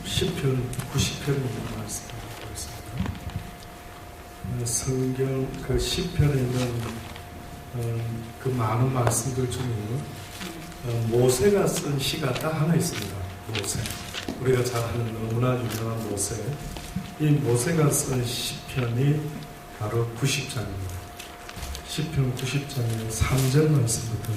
시편 90편입니다. 말씀드리고 있습니다. 성경 그 시편에 있는 그 많은 말씀들 중에 모세가 쓴 시가 딱 하나 있습니다. 모세. 우리가 잘 아는 너무나 유명한 모세. 이 모세가 쓴 시편이 바로 90장입니다. 시편 90장의 3절 말씀부터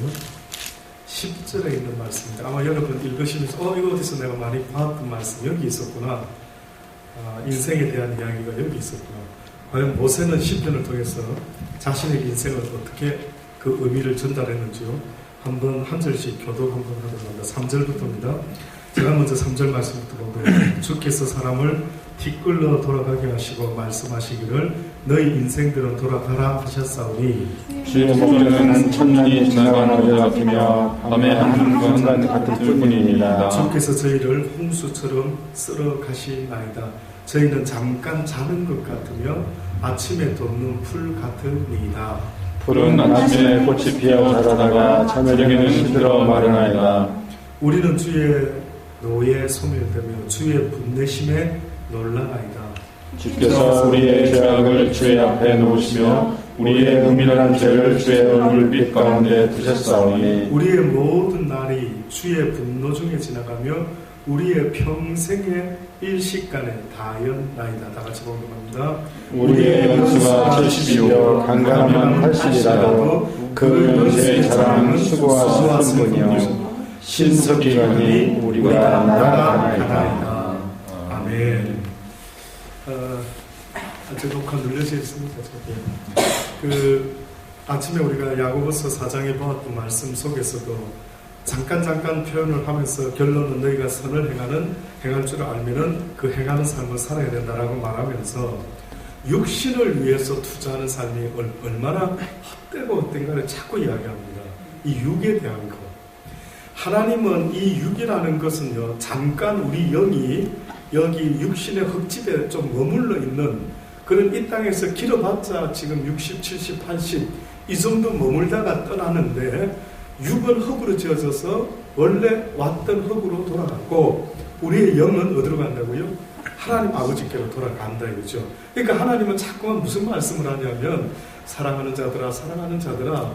10절에 있는 말씀입니다. 아마 여러분 읽으시면서 이거 어디서 내가 많이 봤던 말씀 여기 있었구나. 인생에 대한 이야기가 여기 있었구나. 과연 모세는 시편을 통해서 자신의 인생을 어떻게 그 의미를 전달했는지요. 한번 한 절씩 교독 한번 하도록 합니다. 3절부터입니다. 제가 먼저 3절 말씀부터 보면 주께서 사람을 뒤끌러 돌아가게 하시고 말씀하시기를 너희 인생들은 돌아가라 하셨사오니 주의 목전에는 천년이 지나가는 것 같으며 밤에 한 순간 같을 뿐입니다. 주께서 저희를 홍수처럼 쓸어 가시나이다. 저희는 잠깐 자는 것 같으며 아침에 돋는 풀 같으니이다. 풀은 아침에 꽃이 피어 자라다가 저녁에는 시들어 마르나이다. 우리는 주의 노에 소멸되며 주의 분내심에 놀라나이다. 주께서 우리의 죄악을 주의 앞에 놓으시며 우리의 은밀한 죄를 주의 얼굴빛 가운데 두셨사오니 우리의 모든 날이 주의 분노 중에 지나가며 우리의 평생의 일식간에 다연나이다. 다 같이 봉독합니다. 우리의 연수가 70이요 강간하면 80이라도 그 연세의 자랑은 수고와 슬픔뿐이요 신석기간이 우리가 날아가나이다. 아멘. 제 녹화 눌려져 있습니다. 아침에 우리가 야고보서 4장에 보았던 말씀 속에서도 잠깐 표현을 하면서 결론은 너희가 선을 행할 줄 알면은 그 행하는 삶을 살아야 된다라고 말하면서 육신을 위해서 투자하는 삶이 얼마나 헛되고 헛된가를 자꾸 이야기합니다. 이 육에 대한 것. 하나님은 이 육이라는 것은요, 잠깐 우리 영이 여기 육신의 흙집에 좀 머물러 있는 그런 이 땅에서 길어봤자 지금 60, 70, 80 이 정도 머물다가 떠나는데 육은 흙으로 지어져서 원래 왔던 흙으로 돌아갔고 우리의 영은 어디로 간다고요? 하나님 아버지께로 돌아간다 이거죠. 그러니까 하나님은 자꾸만 무슨 말씀을 하냐면 사랑하는 자들아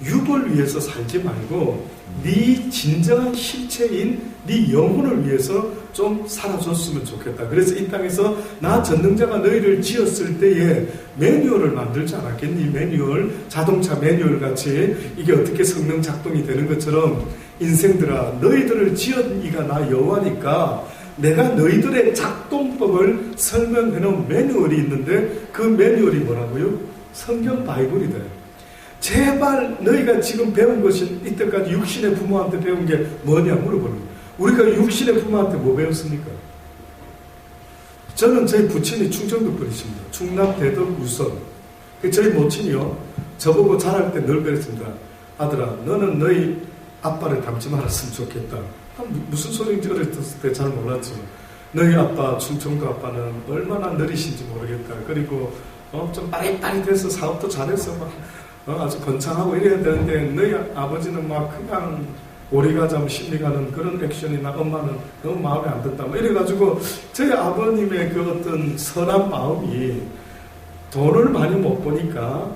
육을 위해서 살지 말고 네 진정한 실체인 네 영혼을 위해서 좀 살아줬으면 좋겠다. 그래서 이 땅에서 나 전능자가 너희를 지었을 때에 매뉴얼을 만들지 않았겠니? 매뉴얼, 자동차 매뉴얼 같이 이게 어떻게 성능 작동이 되는 것처럼 인생들아 너희들을 지은 이가 나 여호와니까 내가 너희들의 작동법을 설명해 놓은 매뉴얼이 있는데 그 매뉴얼이 뭐라고요? 성경 바이블이다. 제발 너희가 지금 배운 것이 이때까지 육신의 부모한테 배운 게 뭐냐 물어보는 거예요. 우리가 육신의 부모한테 뭐 배웠습니까? 저는 저희 부친이 충청도 분이십니다. 충남 대덕 우선. 저희 모친이요. 저보고 자랄 때 늘 그랬습니다. 아들아 너는 너희 아빠를 닮지 말았으면 좋겠다. 무슨 소리인지 어렸을 때 잘 몰랐죠. 너희 아빠 충청도 아빠는 얼마나 느리신지 모르겠다. 그리고 좀 빠릿빠릿해서 사업도 잘해서 막 아주 번창하고 이래야 되는데 너희 아버지는 막 그냥 오리가잠 심리가는 그런 액션이나 엄마는 너무 마음에 안 든다 뭐 이래가지고 저희 아버님의 그 어떤 선한 마음이 돈을 많이 못 보니까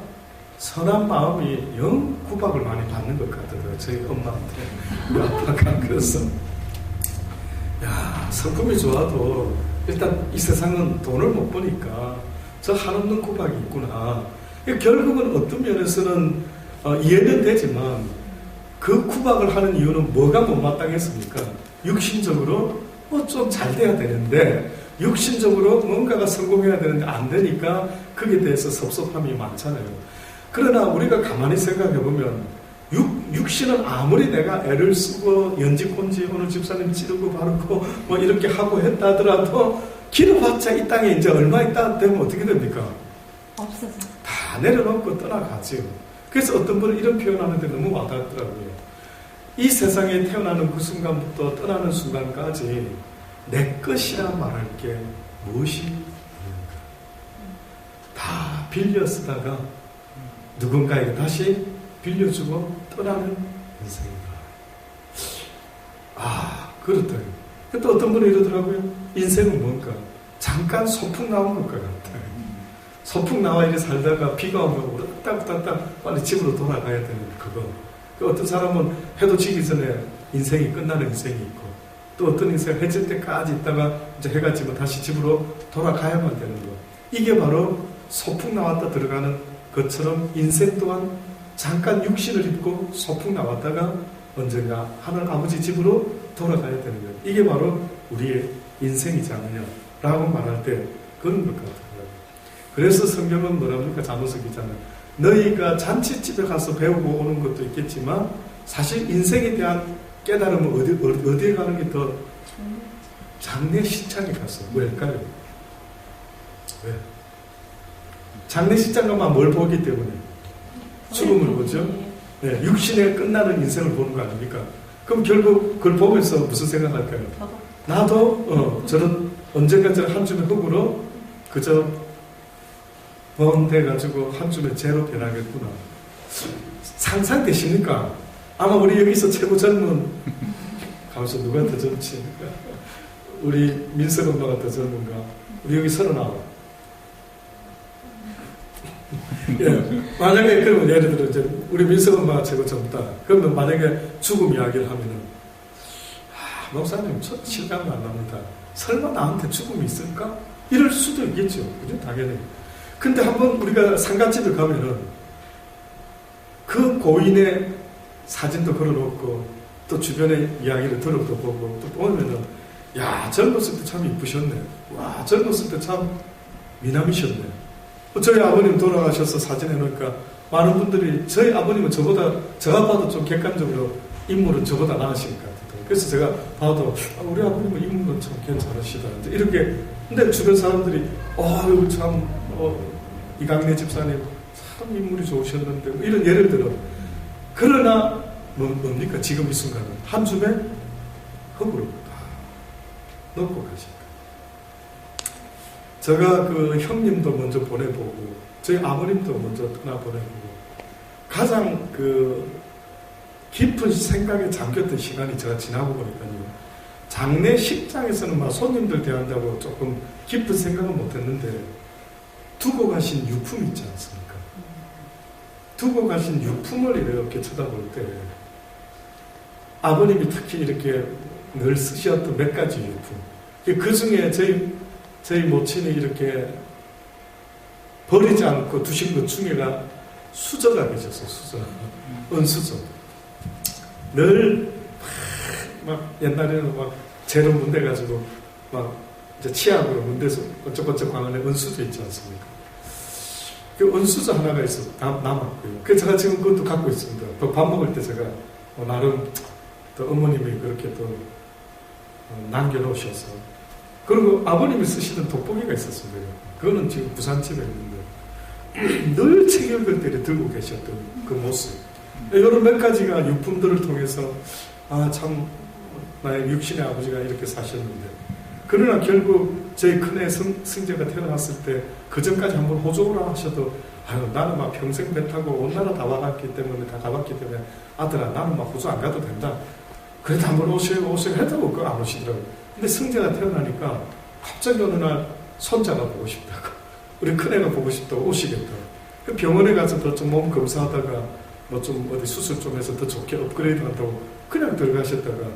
선한 마음이 영 구박을 많이 받는 것 같더라고요. 저희 엄마한테 우리 아빠가. 그래서 성품이 좋아도 일단 이 세상은 돈을 못 보니까 저 한없는 구박이 있구나. 결국은 어떤 면에서는 이해는 되지만 그 구박을 하는 이유는 뭐가 못마땅했습니까? 육신적으로 좀 잘 돼야 되는데 육신적으로 뭔가가 성공해야 되는데 안 되니까 거기에 대해서 섭섭함이 많잖아요. 그러나 우리가 가만히 생각해보면 육신은 아무리 내가 애를 쓰고 연지꼰지 오늘 집사님 찌르고 바르고 뭐 이렇게 하고 했다 하더라도 길어봤자 이 땅에 이제 얼마 있다 되면 어떻게 됩니까? 없어져. 다 내려놓고 떠나가지요. 그래서 어떤 분은 이런 표현하는데 너무 와닿더라고요. 이 세상에 태어나는 그 순간부터 떠나는 순간까지 내 것이라 말할 게 무엇이 있는가. 다 빌려 쓰다가 누군가에게 다시 빌려주고 떠나는 인생이다. 그렇다. 또 어떤 분이 이러더라고요. 인생은 뭔가? 잠깐 소풍 나온 것 같아요. 소풍 나와 이렇게 살다가 비가 오면 딱딱딱 빨리 집으로 돌아가야 되는 그거. 어떤 사람은 해도 지기 전에 인생이 끝나는 인생이 있고, 또 어떤 인생 해질 때까지 있다가 이제 해가 지면 다시 집으로 돌아가야만 되는 거. 이게 바로 소풍 나왔다 들어가는 것처럼 인생 또한 잠깐 육신을 입고 소풍 나왔다가 언젠가 하늘 아버지 집으로 돌아가야 되는 거예요. 이게 바로 우리의 인생이지 않느냐라고 말할 때 그런 것 같아요. 그래서 성경은 뭐랍니까? 잠언서 기자는 너희가 잔치집에 가서 배우고 오는 것도 있겠지만 사실 인생에 대한 깨달음은 어디에 가는 게 더 장례식장에 가서 왜일까요? 왜? 장례식장 가면 뭘 보기 때문에 죽음을 보죠. 네, 육신에 끝나는 인생을 보는 거 아닙니까? 그럼 결국 그걸 보면서 무슨 생각할까요? 나도 저런 언젠가 저런 한 줌의 흙으로 그저 번돼가지고 한 줌의 재로 변하겠구나. 상상되십니까? 아마 우리 여기서 최고 젊은 가면서 누가 더 젊지? 우리 민석 엄마가 더 젊은가? 우리 여기 39. 예, 만약에 그러면 예를 들어 이제 우리 민석 엄마가 최고 젊다. 그러면 만약에 죽음 이야기를 하면은 목사님 저 실감이 안 납니다. 설마 나한테 죽음이 있을까? 이럴 수도 있겠죠. 그죠? 당연히. 근데 한번 우리가 상가집에 가면은 그 고인의 사진도 걸어놓고 또 주변의 이야기를 들어도 보고 또 보면은 야 젊었을 때 참 이쁘셨네. 와 젊었을 때 참 미남이셨네. 저희 아버님 돌아가셔서 사진 해놓으니까 많은 분들이 저희 아버님은 저보다 제가 봐도 좀 객관적으로 인물은 저보다 나으신 것 같아요. 그래서 제가 봐도 우리 아버님은 인물은 참 괜찮으시다. 이렇게 근데 주변 사람들이 참 이강래 집사님 참 인물이 좋으셨는데 뭐 이런 예를 들어. 그러나 뭡니까 지금 이 순간은 한 줌에 흙으로 넣고 가십니다. 제가 그 형님도 먼저 보내보고 저희 아버님도 먼저 떠나보내보고 가장 그 깊은 생각에 잠겼던 시간이 제가 지나고 보니까요. 장례식장에서는 막 손님들 대한다고 조금 깊은 생각은 못했는데 두고 가신 유품 있지 않습니까? 두고 가신 유품을 이렇게 쳐다볼 때 아버님이 특히 이렇게 늘 쓰셨던 몇 가지 유품 그 중에 저희 모친이 이렇게 버리지 않고 두신 것 중에가 수저가 계셨어요. 수저. 은수저. 늘 막 옛날에는 막 재로 문대가지고 막 이제 치약으로 문대서 번쩍번쩍 광안에 은수저 있지 않습니까? 그 은수저 하나가 있어 남았고요. 그래서 제가 지금 그것도 갖고 있습니다. 또 밥 먹을 때 제가 나름 또 어머님이 그렇게 또 남겨놓으셔서 그리고 아버님이 쓰시던 돋보기가 있었습니다. 그거는 지금 부산집에 있는데 늘 책 읽을 때 들고 계셨던 그 모습. 이런 몇 가지가 유품들을 통해서 참 나의 육신의 아버지가 이렇게 사셨는데 그러나 결국 저희 큰애 승재가 태어났을 때 그 전까지 한번 호적으로 하셔도 나는 막 평생 배 타고 온 나라 다 와봤기 때문에 다 가봤기 때문에 아들아 나는 막 호주 안 가도 된다. 그래도 한번 오세요 해도 그거 안 오시더라고요. 근데 승재가 태어나니까 갑자기 어느 날 손자가 보고 싶다고 우리 큰애가 보고 싶다고 오시겠다고 그 병원에 가서 더 좀 몸 검사하다가 뭐 좀 어디 수술 좀 해서 더 좋게 업그레이드 한다고 그냥 들어가셨다가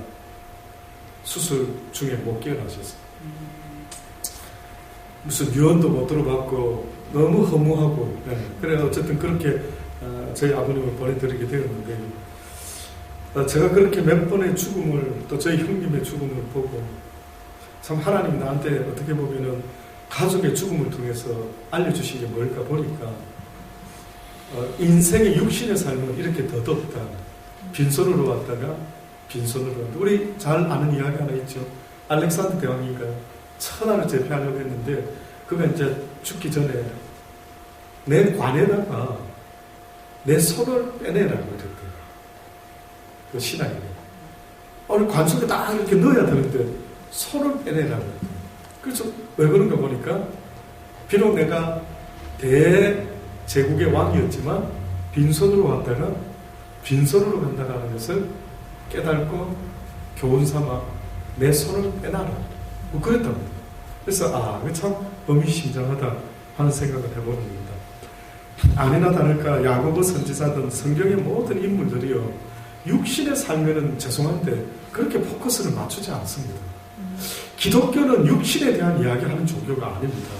수술 중에 못 깨어나셨어요. 무슨 유언도 못 들어봤고 너무 허무하고 그래 어쨌든 그렇게 저희 아버님을 보내드리게 되었는데 제가 그렇게 몇 번의 죽음을 또 저희 형님의 죽음을 보고 참 하나님 나한테 어떻게 보면은 가족의 죽음을 통해서 알려주신 게 뭘까 보니까 인생의 육신의 삶은 이렇게 더덥다. 빈손으로 왔다가 빈손으로 왔다. 우리 잘 아는 이야기 하나 있죠. 알렉산더 대왕인가 천하를 제패하려고 했는데 그가 이제 죽기 전에 내 관에다가 내 손을 빼내라고 그랬대요. 그 신하에게. 우리 관 속에 딱 이렇게 넣어야 되는데 손을 빼내라고 했대요. 그래서 왜 그런가 보니까 비록 내가 대제국의 왕이었지만 빈손으로 왔다가 빈손으로 간다는 것을 깨닫고 교훈 삼아 내 손을 빼놔라. 뭐 그랬답니다. 그래서 이거 참 의미심장하다 하는 생각을 해보는 겁니다. 아니나 다를까 야고보 선지자든 성경의 모든 인물들이요, 육신의 삶에는 죄송한데 그렇게 포커스를 맞추지 않습니다. 기독교는 육신에 대한 이야기하는 종교가 아닙니다.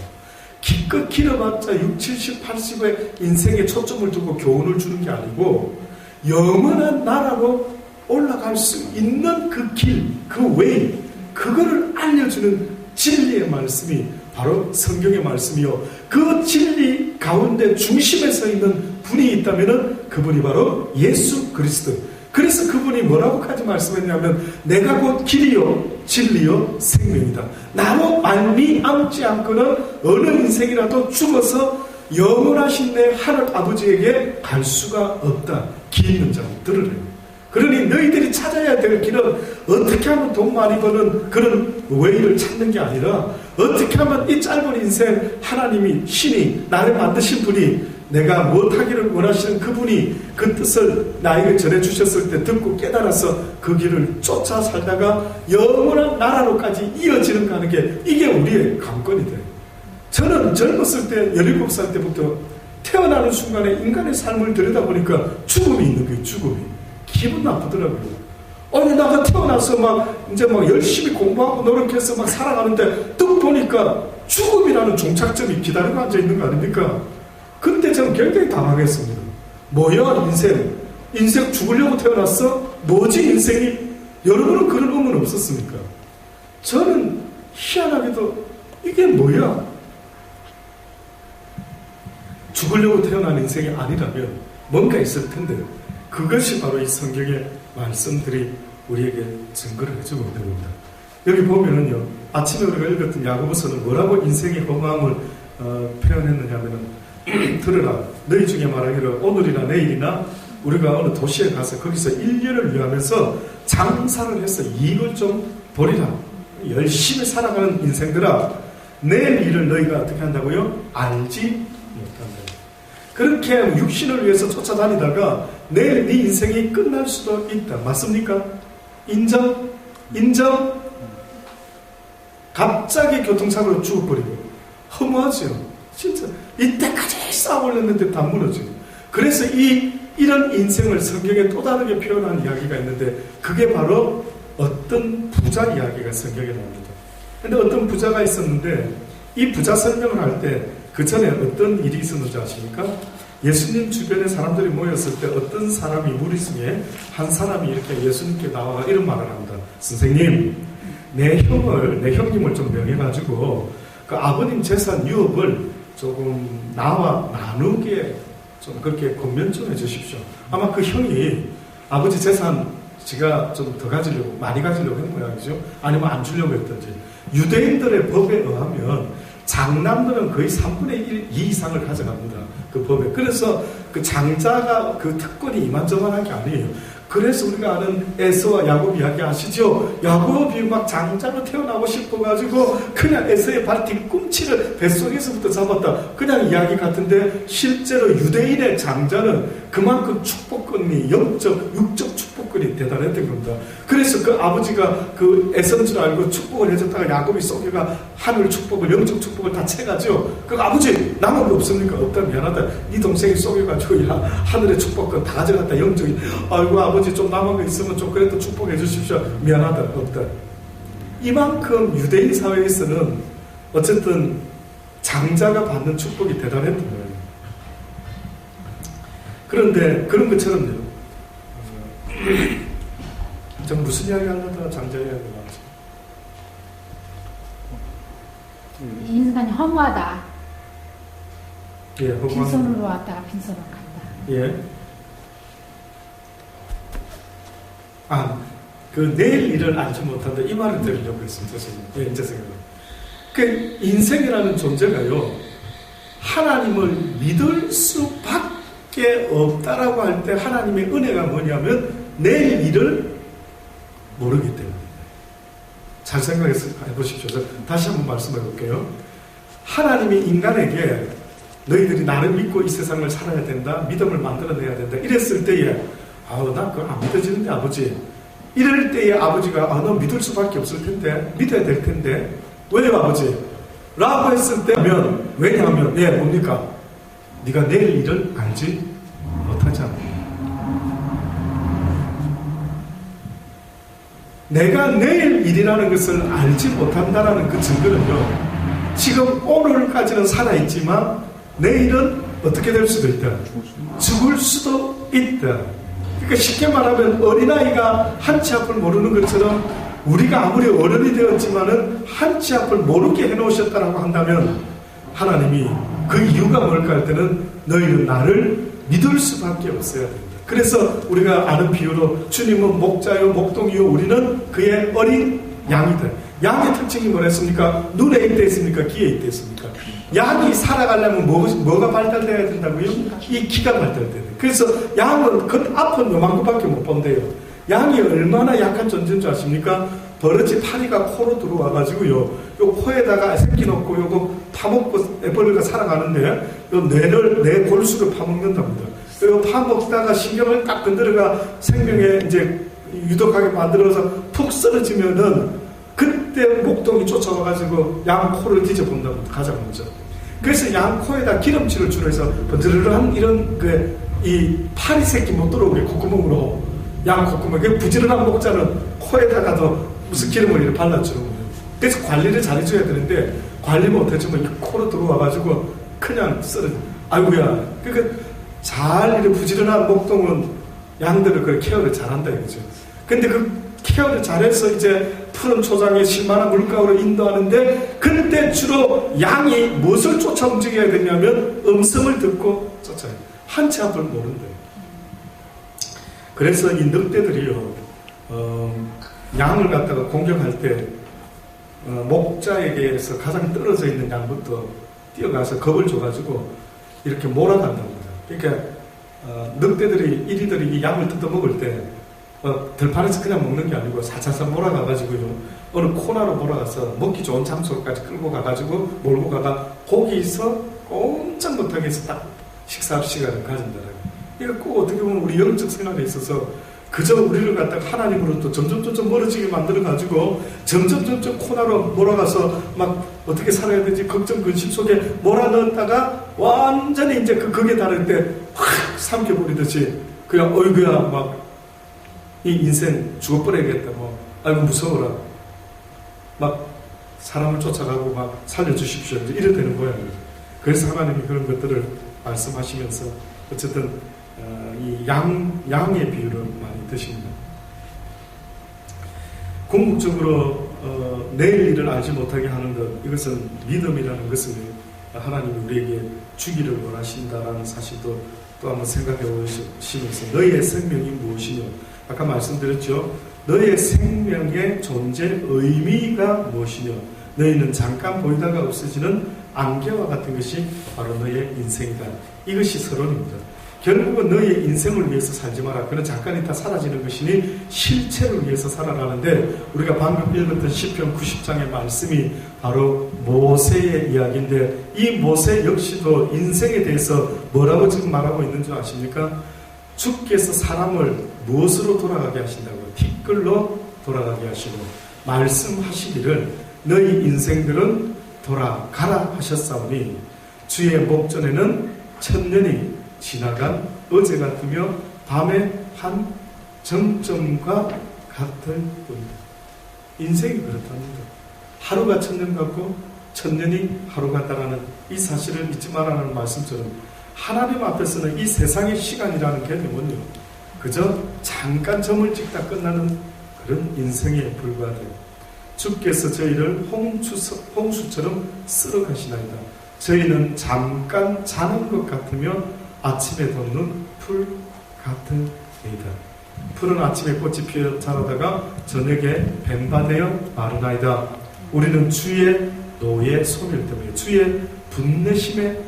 기껏 길어봤자 60, 70, 80의 인생에 초점을 두고 교훈을 주는 게 아니고 영원한 나라로 올라갈 수 있는 그 길, 그 웨이, 그거를 알려주는 진리의 말씀이 바로 성경의 말씀이요, 그 진리 가운데 중심에 서 있는 분이 있다면 그분이 바로 예수 그리스도. 그래서 그분이 뭐라고까지 말씀했냐면 내가 곧 길이요 진리요 생명이다. 나로 말미암지 않고는 어느 인생이라도 죽어서 영원하신 내 하늘 아버지에게 갈 수가 없다. 길 있는 자는 들으래요. 그러니 너희들이 찾아야 될 길은 어떻게 하면 돈 많이 버는 그런 웨이를 찾는 게 아니라 어떻게 하면 이 짧은 인생 하나님이 신이 나를 만드신 분이 내가 무엇하기를 원하시는 그분이 그 뜻을 나에게 전해주셨을 때 듣고 깨달아서 그 길을 쫓아 살다가 영원한 나라로까지 이어지는 가는 게 이게 우리의 관건이 돼요. 저는 젊었을 때 17살 때부터 태어나는 순간에 인간의 삶을 들여다보니까 죽음이 있는 거예요. 죽음이. 기분 나쁘더라고요. 아니 나가 태어나서 이제 열심히 공부하고 노력해서 살아가는데 뚝 보니까 죽음이라는 종착점이 기다리고 앉아있는 거 아닙니까? 그때 저는 굉장히 당황했습니다. 뭐야 인생 죽으려고 태어났어? 뭐지 인생이? 여러분은 그런 의문 없었습니까? 저는 희한하게도 이게 뭐야? 죽으려고 태어난 인생이 아니라면 뭔가 있을 텐데 그것이 바로 이 성경의 말씀들이 우리에게 증거를 해주고 있는 겁니다. 여기 보면은요, 아침에 우리가 읽었던 야고보서는 뭐라고 인생의 허무함을 표현했느냐 하면은 들으라, 너희 중에 말하기를 오늘이나 내일이나 우리가 어느 도시에 가서 거기서 1년을 위하면서 장사를 해서 이익을 좀 보리라. 열심히 살아가는 인생들아, 내일 일을 너희가 어떻게 한다고요? 알지 못한다. 그렇게 육신을 위해서 쫓아다니다가 내일 네 인생이 끝날 수도 있다. 맞습니까? 인정? 갑자기 교통사고로 죽어버리고 허무하죠. 진짜 이때까지 쌓아 올렸는데 다 무너지고. 그래서 이런 인생을 성경에 또 다르게 표현한 이야기가 있는데 그게 바로 어떤 부자 이야기가 성경에 나옵니다. 근데 어떤 부자가 있었는데 이 부자 설명을 할 때 그 전에 어떤 일이 있었는지 아십니까? 예수님 주변에 사람들이 모였을 때 어떤 사람이 무리 중에 한 사람이 이렇게 예수님께 나와 이런 말을 합니다. 선생님, 내 형님을 좀 명해가지고 그 아버님 재산 유업을 조금 나와 나누게 좀 그렇게 권면 좀 해주십시오. 아마 그 형이 아버지 재산 지가 좀 더 가지려고, 많이 가지려고 했는 모양이죠. 아니면 안 주려고 했던지. 유대인들의 법에 의하면 장남들은 거의 3분의 1 이상을 가져갑니다. 그 법에. 그래서 그 장자가 그 특권이 이만저만한 게 아니에요. 그래서 우리가 아는 에서와 야곱 이야기 아시죠? 야곱이 장자로 태어나고 싶어가지고 그냥 에서의 발 뒤꿈치를 뱃속에서부터 잡았다. 그냥 이야기 같은데 실제로 유대인의 장자는 그만큼 축복권이 영적, 육적 축복권이 대단했던 겁니다. 그래서 그 아버지가 그 에서인 줄 알고 축복을 해줬다가 야곱이 속여가 하늘 축복을, 영적 축복을 다 채가죠. 그 아버지 남은 거 없습니까? 없다. 미안하다. 네 동생이 속여가지고 하늘의 축복권 다 가져갔다. 영적인. 아이고 아버지 좀 남은 거 있으면 좀 그래도 축복해 주십시오. 미안하다. 없다. 이만큼 유대인 사회에서는 어쨌든 장자가 받는 축복이 대단했던 거예요. 그런데 그런 것처럼요. 전 무슨 이야기 하려다가 장자 이야기 나왔죠? 인간이 허무하다. 예, 허무한. 빈손으로 왔다가 빈손으로 간다. 예. 그 내일 일을 알지 못한다. 이 말을 드리려고 했습니다. 예, 이제 생각해요. 그 인생이라는 존재가요, 하나님을 믿을 수밖에 없다라고 할 때 하나님의 은혜가 뭐냐면 내일 일을 모르기 때문에. 잘 생각해서 해보십시오. 다시 한번 말씀해 볼게요. 하나님이 인간에게 너희들이 나를 믿고 이 세상을 살아야 된다, 믿음을 만들어내야 된다 이랬을 때에 나 그거 안 믿어지는데 아버지, 이럴 때에 아버지가 너 믿을 수밖에 없을 텐데 믿어야 될 텐데 왜요 아버지? 라고 했을 때면 왜냐하면 뭡니까? 네가 내일 일을 알지 못하잖아. 내가 내일 일이라는 것을 알지 못한다라는 그 증거는요, 지금 오늘까지는 살아있지만 내일은 어떻게 될 수도 있다. 죽을 수도 있다. 그러니까 쉽게 말하면 어린아이가 한치 앞을 모르는 것처럼 우리가 아무리 어른이 되었지만은 한치 앞을 모르게 해놓으셨다라고 한다면 하나님이 그 이유가 뭘까 할 때는 너희는 나를 믿을 수밖에 없어야 된다. 그래서 우리가 아는 비유로 주님은 목자요 목동이요 우리는 그의 어린 양이다. 양의 특징이 뭐랬습니까? 눈에 있댔습니까? 귀에 있댔습니까? 양이 살아가려면 뭐가 발달돼야 된다고요? 이 귀가 발달돼야 돼요. 그래서 양은 그 앞은 요만큼밖에 못 본대요. 양이 얼마나 약한 존재인 줄 아십니까? 버릇이 파리가 코로 들어와가지고요, 요 코에다가 새끼 넣고 요거 파먹고 애벌레가 살아가는데 요 내 골수를 파먹는답니다. 그리고 파먹다가 신경을 딱 건드려가 생명에 이제 유독하게 만들어서 푹 쓰러지면은 그때 목동이 쫓아와가지고 양 코를 뒤져본답니다. 가장 먼저. 그래서 양 코에다 기름칠을 주로 해서 번지르르한 이런 이 파리 새끼 못 들어오게 콧구멍으로 양 콧구멍에 부지런한 목자는 코에다가도 무슨 기름을 이렇게 발라주는 거예요. 그래서 관리를 잘해줘야 되는데 관리 못해주면 이 코로 들어와가지고 그냥 쓰러져. 아이고야. 그러니까 잘 이렇게 부지런한 목동은 양들을 그 케어를 잘한다 이거죠. 근데 그 케어를 잘해서 이제 푸른 초장에 실만한 물가로 인도하는데 그때 주로 양이 무엇을 쫓아 움직여야 되냐면 음성을 듣고 쫓아요. 한치 앞을 모른대요. 그래서 이 늑대들이요, 양을 갖다가 공격할 때 목자에게서 가장 떨어져 있는 양부터 뛰어가서 겁을 줘가지고 이렇게 몰아간답니다. 그러니까 늑대들이 이리들이 이 양을 뜯어먹을 때 들판에서 그냥 먹는 게 아니고 사차사 몰아가가지고요, 어느 코너로 몰아가서 먹기 좋은 장소까지 끌고 가가지고 몰고 가가 거기서 꼼짝 못하게 해서 딱 식사할 시간을 가진다라고. 이거 꼭 어떻게 보면 우리 영적 생활에 있어서 그저 우리를 갖다가 하나님으로부터 점점 멀어지게 만들어가지고 점점 코너로 몰아가서 막 어떻게 살아야 되지 걱정 근심 속에 몰아넣었다가 완전히 이제 극에 달할 때 확 삼켜버리듯이 그냥 어이구야 막 이 인생 죽어버려야겠다 뭐 아이고 무서워라 막 사람을 쫓아가고 막 살려주십시오 이래 되는 모양이에요. 그래서 하나님이 그런 것들을 말씀하시면서 어쨌든 이 양의 비유를 많이 드십니다. 궁극적으로 내일 일을 알지 못하게 하는 것, 이것은 믿음이라는 것을 하나님이 우리에게 주기를 원하신다라는 사실도 또 한번 생각해 보시면서 너희의 생명이 무엇이며, 아까 말씀드렸죠. 너희의 생명의 존재 의미가 무엇이며 너희는 잠깐 보이다가 없어지는 안개와 같은 것이 바로 너희의 인생이다. 이것이 서론입니다. 결국은 너희의 인생을 위해서 살지 마라. 그는 잠깐 있다 사라지는 것이니 실체를 위해서 살아가는데, 우리가 방금 읽었던 시편 90장의 말씀이 바로 모세의 이야기인데, 이 모세 역시도 인생에 대해서 뭐라고 지금 말하고 있는 줄 아십니까? 주께서 사람을 무엇으로 돌아가게 하신다고요? 티끌로 돌아가게 하시고 말씀하시기를 너희 인생들은 돌아가라 하셨사오니 주의 목전에는 천년이 지나간 어제 같으며 밤의 한 정점과 같을 뿐이다. 인생이 그렇답니다. 하루가 천년 같고 천년이 하루 같다라는 이 사실을 잊지 말라는 말씀처럼 하나님 앞에서는 이 세상의 시간이라는 개념은요, 그저 잠깐 점을 찍다 끝나는 그런 인생에 불과해요. 주께서 저희를 홍수처럼 쓸어 가시나이다. 저희는 잠깐 자는 것 같으며 아침에 돋는 풀 같으이다. 풀은 아침에 꽃이 피어 자라다가 저녁에 뱀바되어 마르나이다. 우리는 주의 노의 소멸 때문에, 주의 분내심에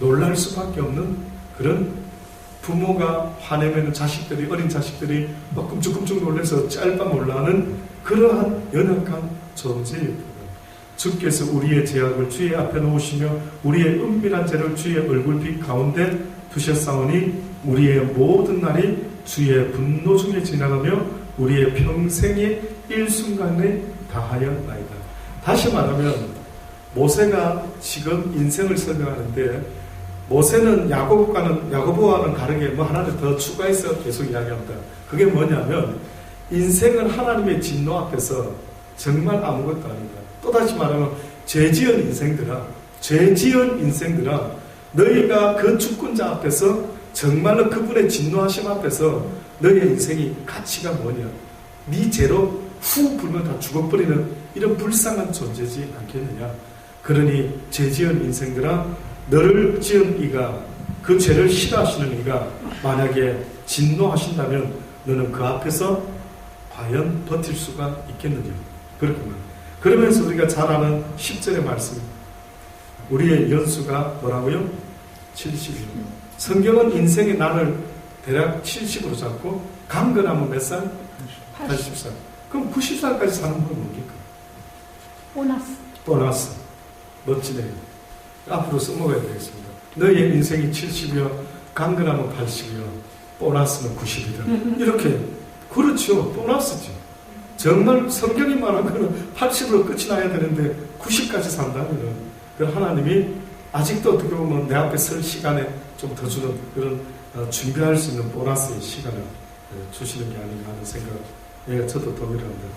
놀랄 수밖에 없는 그런, 부모가 화내면 자식들이, 어린 자식들이 막 끔찍끔찍 놀라서 짤바 몰라하는 그러한 연약한 존재입니다. 주께서 우리의 죄악을 주의 앞에 놓으시며 우리의 은밀한 죄를 주의 얼굴빛 가운데 두셨사오니 우리의 모든 날이 주의 분노 중에 지나가며 우리의 평생의 일순간에 다하였나이다. 다시 말하면 모세가 지금 인생을 설명하는데 모세는 야고보와는 다르게 뭐 하나를 더 추가해서 계속 이야기합니다. 그게 뭐냐면 인생은 하나님의 진노 앞에서 정말 아무것도 아니다. 또다시 말하면 죄지은 인생들아 너희가 그 주권자 앞에서 정말로 그분의 진노하심 앞에서 너희의 인생이 가치가 뭐냐, 네 죄로 후 불면 다 죽어버리는 이런 불쌍한 존재지 않겠느냐. 그러니 죄지은 인생들아 너를 지은 이가, 그 죄를 싫어하시는 이가 만약에 진노하신다면 너는 그 앞에서 과연 버틸 수가 있겠느냐. 그렇구만. 그러면서 우리가 잘 아는 10절의 말씀, 우리의 연수가 뭐라고요? 70이요. 성경은 인생의 난을 대략 70으로 잡고 강건하면 몇 살? 80살. 그럼 90살까지 사는 건 뭡니까? 보너스. 멋지네요. 앞으로 써먹어야 되겠습니다. 너희의 인생이 70이요, 강건하면 80이요, 보너스는 90이다. 이렇게. 그렇죠. 보너스죠. 정말 성경이 말한 거는 80으로 끝이 나야 되는데 90까지 산다면 그 하나님이 아직도 어떻게 보면 내 앞에 설 시간에 좀 더 주는 그런 준비할 수 있는 보너스의 시간을 주시는 게 아닌가 하는 생각에 저도 동의를 합니다.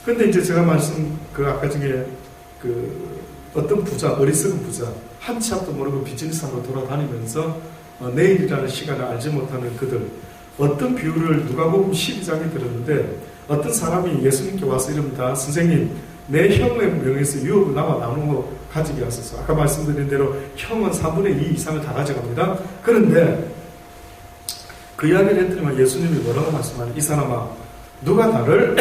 근데 이제 제가 아까 중에 어떤 부자, 어리석은 부자, 한치 앞도 모르고 비즈니스하러 돌아다니면서 내일이라는 시간을 알지 못하는 그들, 어떤 비유를 누가복음 12장에 들었는데 어떤 사람이 예수님께 와서 이럽니다. 선생님, 내 형의 명에서 유업을 나와 나누어 가지게 하소서. 아까 말씀드린 대로 형은 3분의 2 이상을 다 가져갑니다. 그런데 그 이야기를 했더니만 예수님이 뭐라고 말씀하냐. 이 사람아, 누가 나를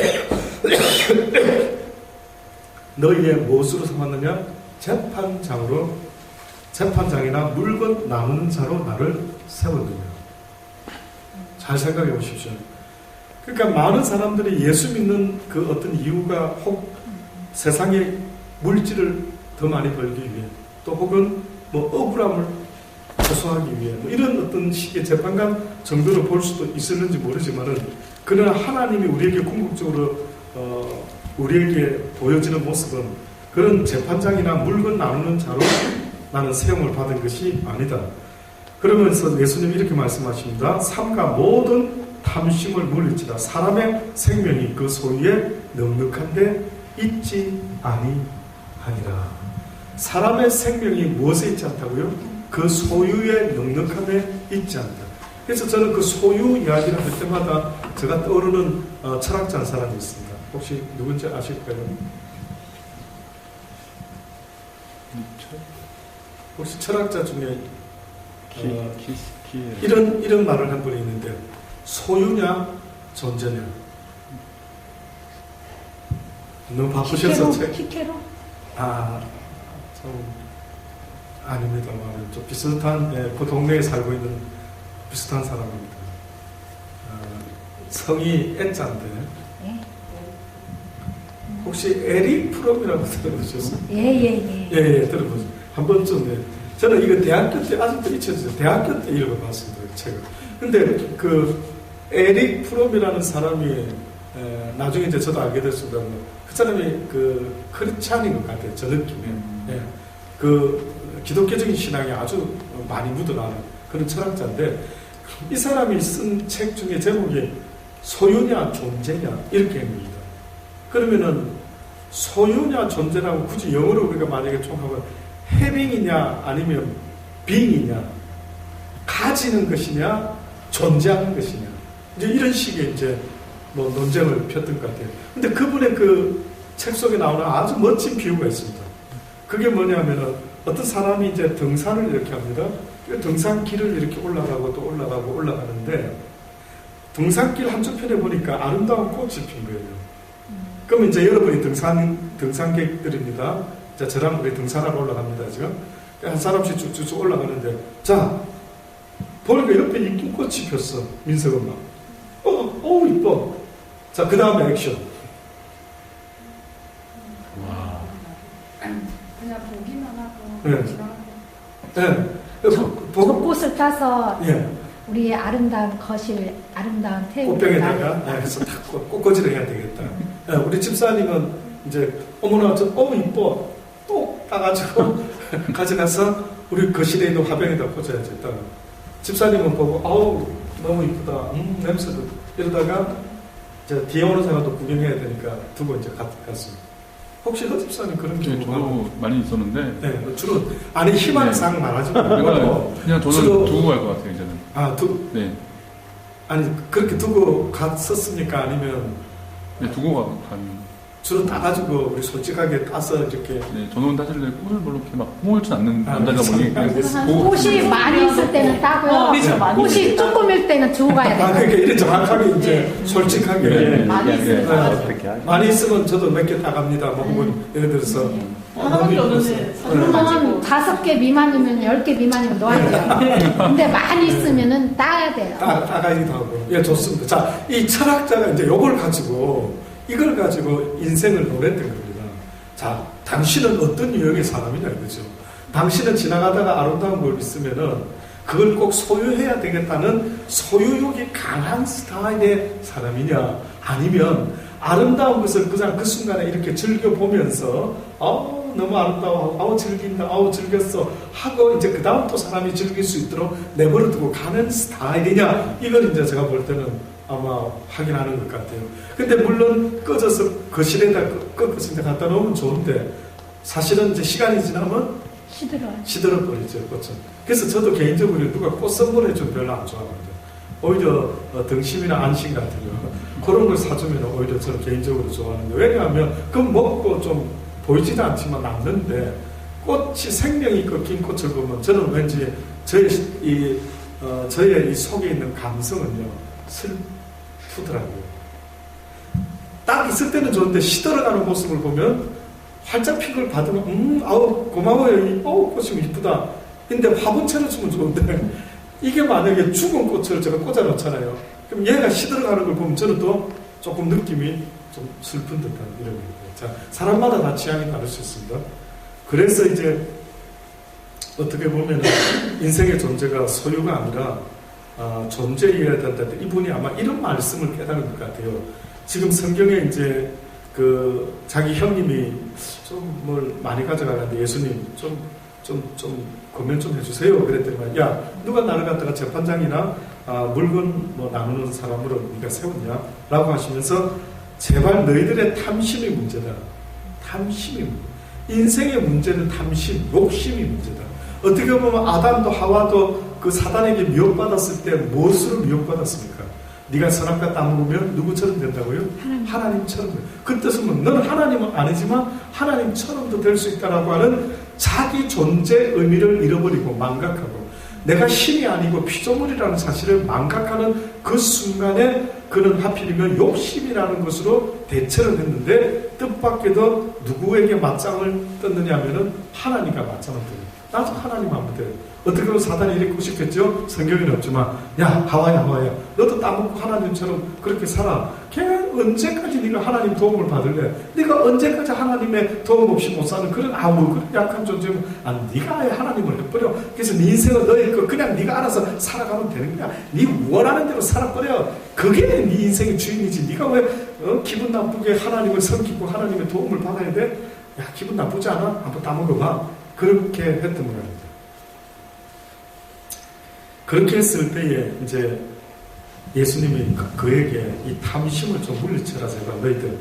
너희의 무엇으로 삼았느냐? 재판장이나 물건 나누는 자로 나를 세웠느냐. 잘 생각해 보십시오. 그러니까 많은 사람들이 예수 믿는 그 어떤 이유가 혹 세상의 물질을 더 많이 벌기 위해, 또 혹은 뭐 억울함을 호소하기 위해, 뭐 이런 어떤 식의 재판관 정도로 볼 수도 있었는지 모르지만은, 그러나 하나님이 우리에게 궁극적으로 우리에게 보여지는 모습은 그런 재판장이나 물건 나누는 자로 나는 세움을 받은 것이 아니다. 그러면서 예수님이 이렇게 말씀하십니다. 삼가 모든 탐심을 물리치다. 사람의 생명이 그 소유에 넉넉한데 있지 아니하니라. 사람의 생명이 무엇에 있지 않다고요? 그 소유에 넉넉함에 있지 않다. 그래서 저는 그 소유 이야기를 할 때마다 제가 떠오르는 철학자 한 사람이 있습니다. 혹시 누군지 아실까요? 혹시 철학자 중에 이런 말을 한 분이 있는데, 소유냐 존재냐. 너무 바쁘셔서 키케로? 아닙니다만 좀 비슷한, 그 동네에 살고 있는 비슷한 사람입니다. 성이 애자인데 혹시 에릭 프롬이라고 들어보셨어요? 예, 들어보세요. 한 번쯤. 저는 이거 대학교 때 아직도 잊혀져요. 대학교 때 읽어봤습니다, 책을. 근데 그 에릭 프롬이라는 사람이 나중에 이제 저도 알게 됐습니다. 그 사람이 그 크리스찬인 것 같아요, 저 느낌에. 예. 그 기독교적인 신앙이 아주 많이 묻어나는 그런 철학자인데, 이 사람이 쓴 책 중에 제목이 소유냐 존재냐 이렇게 합니다. 그러면은 소유냐 존재라고 굳이 영어로 우리가 만약에 총하면 having이냐 아니면 being이냐, 가지는 것이냐 존재하는 것이냐, 이제 이런 식의 이제 뭐 논쟁을 폈던 것 같아요. 근데 그분의 그 책 속에 나오는 아주 멋진 비유가 있습니다. 그게 뭐냐면은 어떤 사람이 이제 등산을 이렇게 합니다. 등산길을 이렇게 올라가고 또 올라가고 올라가는데, 등산길 한쪽편에 보니까 아름다운 꽃이 핀 거예요. 그럼 이제 여러분이 등산객들입니다. 자, 저랑 우리 등산하러 올라갑니다, 지금. 한 사람씩 쭉쭉 올라가는데, 자, 보니까 옆에 이쁜 꽃이 폈어, 민석 엄마. 이뻐. 자, 그 다음에 액션. 와. 그냥 보기만 하고 네. 지나가고. 네. 저 꽃을 따서 예. 우리의 아름다운 거실, 아름다운 테이블. 꽃병에다가 해서 딱 꽃꽂이를 해야 되겠다. 우리 집사님은 이제 어머나 저 이뻐 똑 따가지고 가져가서 우리 거실에 있는 화병에다 꽂아야지. 딱. 집사님은 보고 아우 너무 이쁘다. 냄새도 이러다가 이제 뒤에 오는 사람도 구경해야 되니까 두고 이제 갔습니다. 혹시 허 집사님 그런 경우 저도 많이 있었는데 네, 주로 아니 희망상 말하지 말고 그냥 저는 주로, 두고 갈 것 같아요 이제는. 네. 아니 그렇게 두고 갔었습니까? 아니면 네, 두고 간. 주로 따가지고 우리 솔직하게 따서 이렇게. 네, 저는 사실 꽃을 별로 이렇게 막 훔을지 않는 남자다 보니 꽃이 많이 있을 때는 따고요. 꽃이 조금일 때는 두고 가야 돼요. 그러니까 이래 정확하게 이제 솔직하게. 많이 있으면 어떻게 하죠? 많이 있으면 저도 몇 개 따갑니다. 뭐 혹은 예를 들어서 하나밖에 없는데 그러면 5개 미만이면 10개 미만이면 놓아야 돼요. 근데 많이 있으면은 따야 돼요. 따가기도 하고. 예, 좋습니다. 자, 이 철학자가 이제 이걸 가지고 인생을 노랬던 겁니다. 자, 당신은 어떤 유형의 사람이냐 이거죠. 당신은 지나가다가 아름다운 걸 있으면은 그걸 꼭 소유해야 되겠다는 소유욕이 강한 스타일의 사람이냐, 아니면 아름다운 것을 그냥 그 순간에 이렇게 즐겨보면서 너무 아름다워, 즐긴다, 즐겼어 하고 이제 그 다음 또 사람이 즐길 수 있도록 내버려두고 가는 스타일이냐, 이걸 이제 제가 볼 때는 아마 확인하는 것 같아요. 근데 물론 꺼져서 거실에다 꺾어서 이제 갖다 놓으면 좋은데 사실은 이제 시간이 지나면 시들어버리죠, 꽃은. 그래서 저도 개인적으로 누가 꽃 선물해주면 별로 안 좋아합니다. 오히려 등심이나 안심 같은 거 그런 걸 사주면 오히려 저는 개인적으로 좋아하는데, 왜냐하면 그건 먹고 좀 보이지도 않지만 남는데 꽃이 생명이 꺾인 꽃을 보면 저는 왠지 저의 이 속에 있는 감성은요 슬프더라고요. 딱 있을 때는 좋은데 시들어가는 모습을 보면 활짝 핀 걸 받으면 고마워요, 꽃이 이쁘다. 근데 화분채로 주면 좋은데 이게 만약에 죽은 꽃을 제가 꽂아 놓잖아요. 그럼 얘가 시들어가는 걸 보면 저는 또 조금 느낌이 좀 슬픈 듯한 이런 거예요. 자, 사람마다 다 취향이 다를 수 있습니다. 그래서 이제 어떻게 보면 인생의 존재가 소유가 아니라 존재여야 된다. 이분이 아마 이런 말씀을 깨달은 것 같아요. 지금 성경에 이제 자기 형님이 좀 뭘 많이 가져가는데 예수님 좀 검열 좀 해주세요. 그랬더니 야, 누가 나를 갖다가 재판장이나 물건 뭐 나누는 사람으로 네가 세웠냐? 라고 하시면서 제발 너희들의 탐심이 문제다. 탐심이 문제다. 인생의 문제는 탐심, 욕심이 문제다. 어떻게 보면 아담도 하와도 그 사단에게 미혹받았을 때 무엇으로 미혹받았습니까? 네가 선악과 따먹으면 누구처럼 된다고요? 하나님처럼. 그 뜻은 뭐 너는 하나님은 아니지만 하나님처럼도 될 수 있다라고 하는 자기 존재 의미를 잃어버리고 망각하고 내가 신이 아니고 피조물이라는 사실을 망각하는 그 순간에 그는 하필이면 욕심이라는 것으로 대처를 했는데 뜻밖에도 누구에게 맞짱을 떴느냐 하면은 하나님과 맞짱을 떠요. 나도 하나님 안 믿어요. 어떻게 보면 사단이 이렇게 싶겠죠? 성경에는 없지만 야 하와야 너도 따먹고 하나님처럼 그렇게 살아. 걔는 언제까지 네가 하나님 도움을 받을래? 네가 언제까지 하나님의 도움 없이 못 사는 그런 그런 약한 존재면 네가 아예 하나님을 해버려. 그래서 네 인생은 너의 거 그냥 네가 알아서 살아가면 되는 거야. 네 원하는 대로 살아버려. 그게 네 인생의 주인이지. 네가 왜 기분 나쁘게 하나님을 섬기고 하나님의 도움을 받아야 돼? 야 기분 나쁘지 않아? 한번 따먹어봐. 그렇게 했던 거랍니다. 그렇게 했을 때에 이제 예수님이 그에게 이 탐심을 좀 물리쳐라. 제가 너희들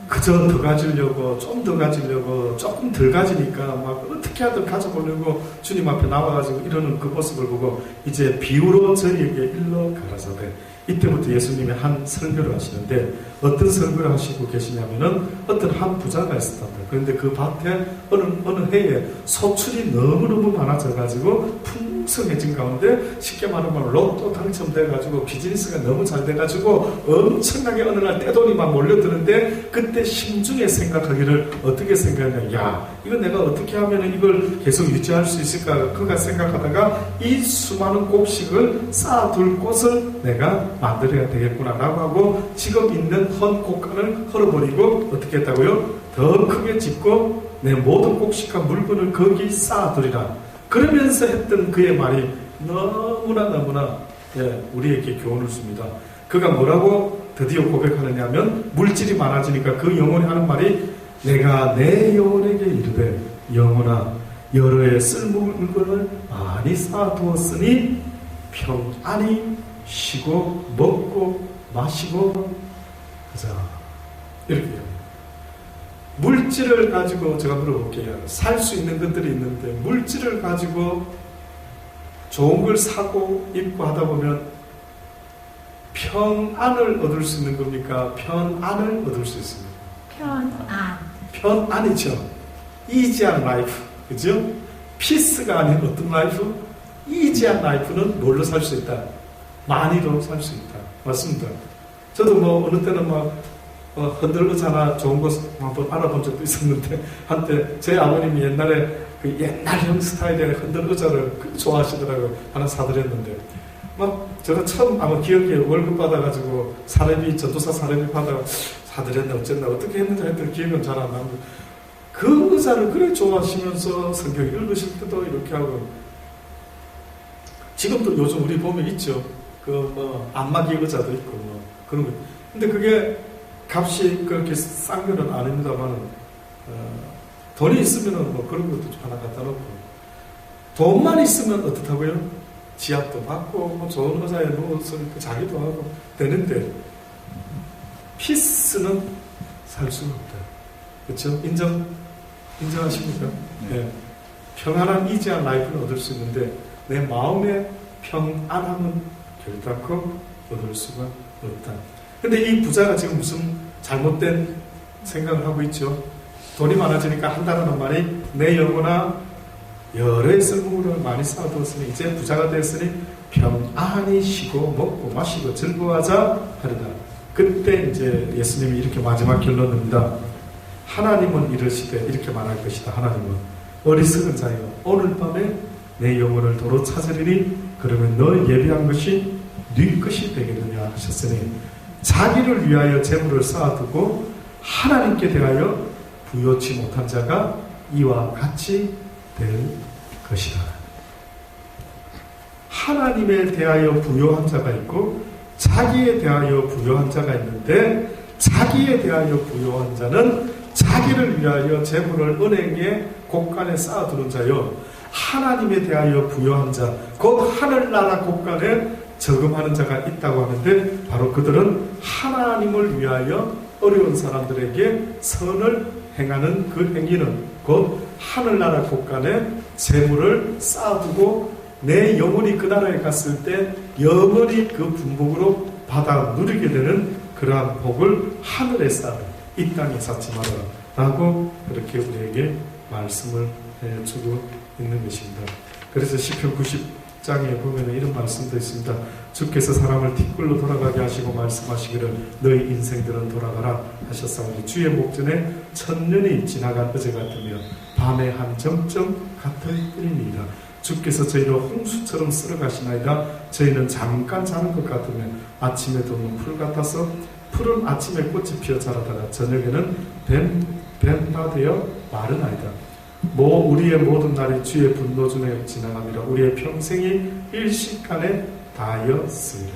그저 더 가지려고 좀 더 가지려고 조금 덜 가지니까 막 어떻게 하든 가져보려고 주님 앞에 나와가지고 이러는 그 모습을 보고 이제 비유로 저희에게 일러 가라사대. 이때부터 예수님이 한 설교를 하시는데 어떤 설교를 하시고 계시냐면은 어떤 한 부자가 있었답니다. 그런데 그 밭에 어느 해에 소출이 너무너무 많아져가지고 풍성해진 가운데 쉽게 말하면 로또 당첨돼가지고 비즈니스가 너무 잘 돼가지고 엄청나게 어느 날 떼돈이 막 몰려드는데 그때 심중에 생각하기를 어떻게 생각했냐. 야, 이거 내가 어떻게 하면 이걸 계속 유지할 수 있을까? 그가 생각하다가 이 수많은 곡식을 쌓아둘 곳을 내가 만들어야 되겠구나 라고 하고 지금 있는 헌 곡간을 헐어버리고 어떻게 했다고요? 더 크게 짓고 내 모든 곡식과 물건을 거기 쌓아두리라. 그러면서 했던 그의 말이 너무나 우리에게 교훈을 줍니다. 그가 뭐라고 드디어 고백하느냐 하면 물질이 많아지니까 그 영혼이 하는 말이 내가 내 영혼에게 이르되 영혼아 여러 해 쓸모없는 물건을 많이 쌓아두었으니 평안히 쉬고 먹고 마시고 하자. 이렇게 해요. 물질을 가지고 제가 물어볼게요. 살 수 있는 것들이 있는데 물질을 가지고 좋은 걸 사고 입고 하다 보면 평안을 얻을 수 있는 겁니까? 편안을 얻을 수 있습니다. 편안이죠. 이지한 라이프. 그죠? 피스가 아닌 어떤 라이프? 이지한 라이프는 뭘로 살 수 있다? 많이로 살 수 있다. 맞습니다. 저도 뭐 어느 때는 막 흔들 의자나 좋은 거 한번 알아본 적도 있었는데 한때 제 아버님이 옛날에 그 옛날형 스타일의 흔들 의자를 좋아하시더라고요. 하나 사드렸는데 막 제가 처음 아마 기억에 월급 받아가지고 사례비 전도사 사례비 받아 사드렸나 어쨌나 어떻게 했는지 하여튼 기억은 잘 안 나는데 그 의자를 그래 좋아하시면서 성경 읽으실 때도 이렇게 하고 지금도 요즘 우리 보면 있죠. 그 뭐 안마기 의자도 있고 뭐 그런 거. 근데 그게 값이 그렇게 싼 거는 아닙니다만 돈이 있으면은 뭐 그런 것도 하나 갖다 놓고 돈만 있으면 어떻다고요? 지압도 받고 뭐 좋은 의자에 누워서 자기도 하고 되는데 피스는 살 수가 없다. 그렇죠? 인정하십니까? 네. 평안한 이지한 라이프는 얻을 수 있는데 내 마음의 평안함은 결단코 얻을 수가 없다. 근데 이 부자가 지금 무슨 잘못된 생각을 하고 있죠. 돈이 많아지니까 한다는 말이 내 영혼아 여러 해 쓸모를 많이 쌓아두었으니 이제 부자가 됐으니 평안히 쉬고 먹고 마시고 즐거워하자 하리라. 그때 이제 예수님이 이렇게 마지막 결론입니다. 하나님은 이르시되 이렇게 말할 것이다. 하나님은 어리석은 자여 오늘 밤에 내 영혼을 도로 찾으리니 그러면 너 예비한 것이 네 것이 되겠느냐 하셨으니 자기를 위하여 재물을 쌓아두고 하나님께 대하여 부요치 못한 자가 이와 같이 될 것이다. 하나님에 대하여 부요한 자가 있고 자기에 대하여 부요한 자가 있는데 자기에 대하여 부요한 자는 자기를 위하여 재물을 은행에 곳간에 쌓아두는 자요 하나님에 대하여 부요한 자 곧 하늘나라 곳간에 저금하는 자가 있다고 하는데 바로 그들은 하나님을 위하여 어려운 사람들에게 선을 행하는 그 행위는 곧 하늘나라 곳간에 재물을 쌓아두고 내 영혼이 그 나라에 갔을 때 영원히 그 분복으로 받아 누리게 되는 그러한 복을 하늘에 쌓아 이 땅에 쌓지 마라 라고 그렇게 우리에게 말씀을 해주고 있는 것입니다. 그래서 시편 90장에 보면 이런 말씀도 있습니다. 주께서 사람을 티끌로 돌아가게 하시고 말씀하시기를 너희 인생들은 돌아가라 하셨사오니 주의 목전에 천년이 지나간 어제 같으며 밤의 한 점점 같을 뿐입니다. 주께서 저희를 홍수처럼 쓸어가시나이다. 저희는 잠깐 자는 것 같으며 아침에 도는 풀 같아서 풀은 아침에 꽃이 피어 자라다가 저녁에는 뱀바 되어 마르나이다. 우리의 모든 날이 주의 분노 중에 지나가니라. 우리의 평생이 일시간에 다하였으리라.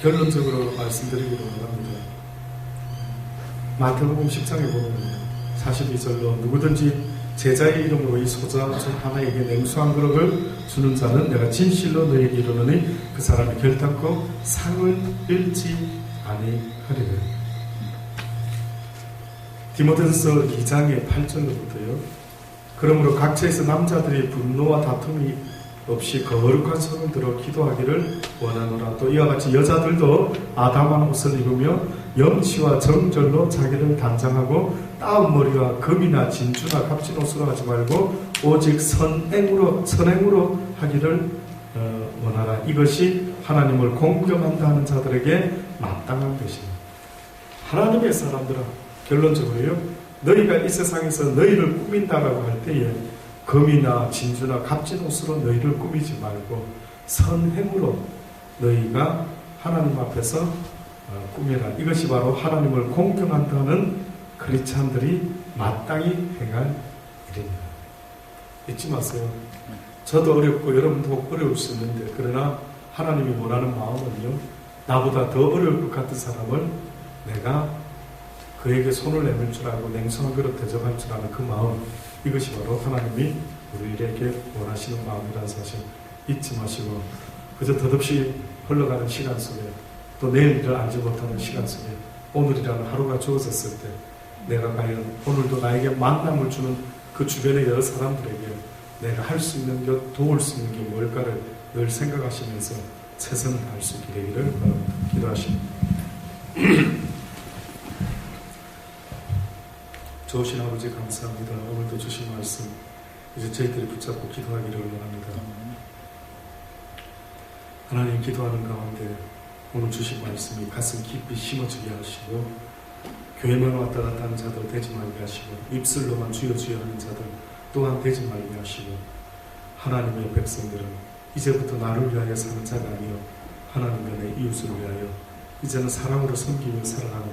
결론적으로 말씀드리기로 합니다. 마태복음 10장에 보면 42절로 누구든지 제자의 이름으로 이 소자 중 하나에게 냉수 한 그릇을 주는 자는 내가 진실로 너희에게 이르노니 그 사람이 결단코 상을 잃지 아니하리라. 디모데전서 2장의 8절로부터요. 그러므로 각처에서 남자들이 분노와 다툼이 없이 거룩한 손을 들어 기도하기를 원하노라. 또 이와 같이 여자들도 아담한 옷을 입으며 염치와 정절로 자기를 단장하고 따은 머리와 금이나 진주나 값진 옷으로 하지 말고 오직 선행으로 하기를 원하라. 이것이 하나님을 공경한다 하는 자들에게 마땅한 것입니다. 하나님의 사람들아, 결론적으로요, 너희가 이 세상에서 너희를 꾸민다라고 할 때에 금이나 진주나 값진 옷으로 너희를 꾸미지 말고 선행으로 너희가 하나님 앞에서 꾸미라. 이것이 바로 하나님을 공경한다는 크리스찬들이 마땅히 행할 일입니다. 잊지 마세요. 저도 어렵고 여러분도 어려울 수 있는데 그러나 하나님이 원하는 마음은요, 나보다 더 어려울 것 같은 사람을 내가 그에게 손을 내밀 줄 알고 냉수한 그릇 대접할 줄 아는 그 마음, 이것이 바로 하나님이 우리에게 원하시는 마음이라는 사실 잊지 마시고, 그저 덧없이 흘러가는 시간 속에 또 내일을 알지 못하는 시간 속에 오늘이라는 하루가 주어졌을 때 내가 과연 오늘도 나에게 만남을 주는 그 주변의 여러 사람들에게 내가 할 수 있는 것, 도울 수 있는 게 뭘까를 늘 생각하시면서 최선을 다할 수 있게 되기를 기도하십니다. 좋으신 아버지 감사합니다. 오늘도 주신 말씀 이제 저희들이 붙잡고 기도하기를 원합니다. 하나님, 기도하는 가운데 오늘 주신 말씀이 가슴 깊이 심어지게 하시고 교회만 왔다 갔다 하는 자들 되지 말게 하시고 입술로만 주여 주여 하는 자들 또한 되지 말게 하시고, 하나님의 백성들은 이제부터 나를 위하여 사는 자가 아니요 하나님과 내 이웃을 위하여 이제는 사랑으로 섬기며 살아가는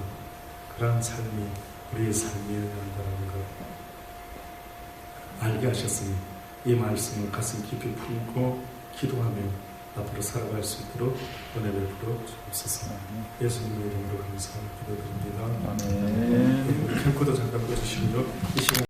그러한 삶이 우리의 삶이어야 한다는 것 알게 하셨으니 이 말씀을 가슴 깊이 품고 기도하며 앞으로 살아갈 수 있도록 은혜 베풀어 주옵소서. 예수님의 이름으로 감사하며 기도드립니다. 아멘. 우리 캠코더 잠깐 꺼주시고요. 이 시간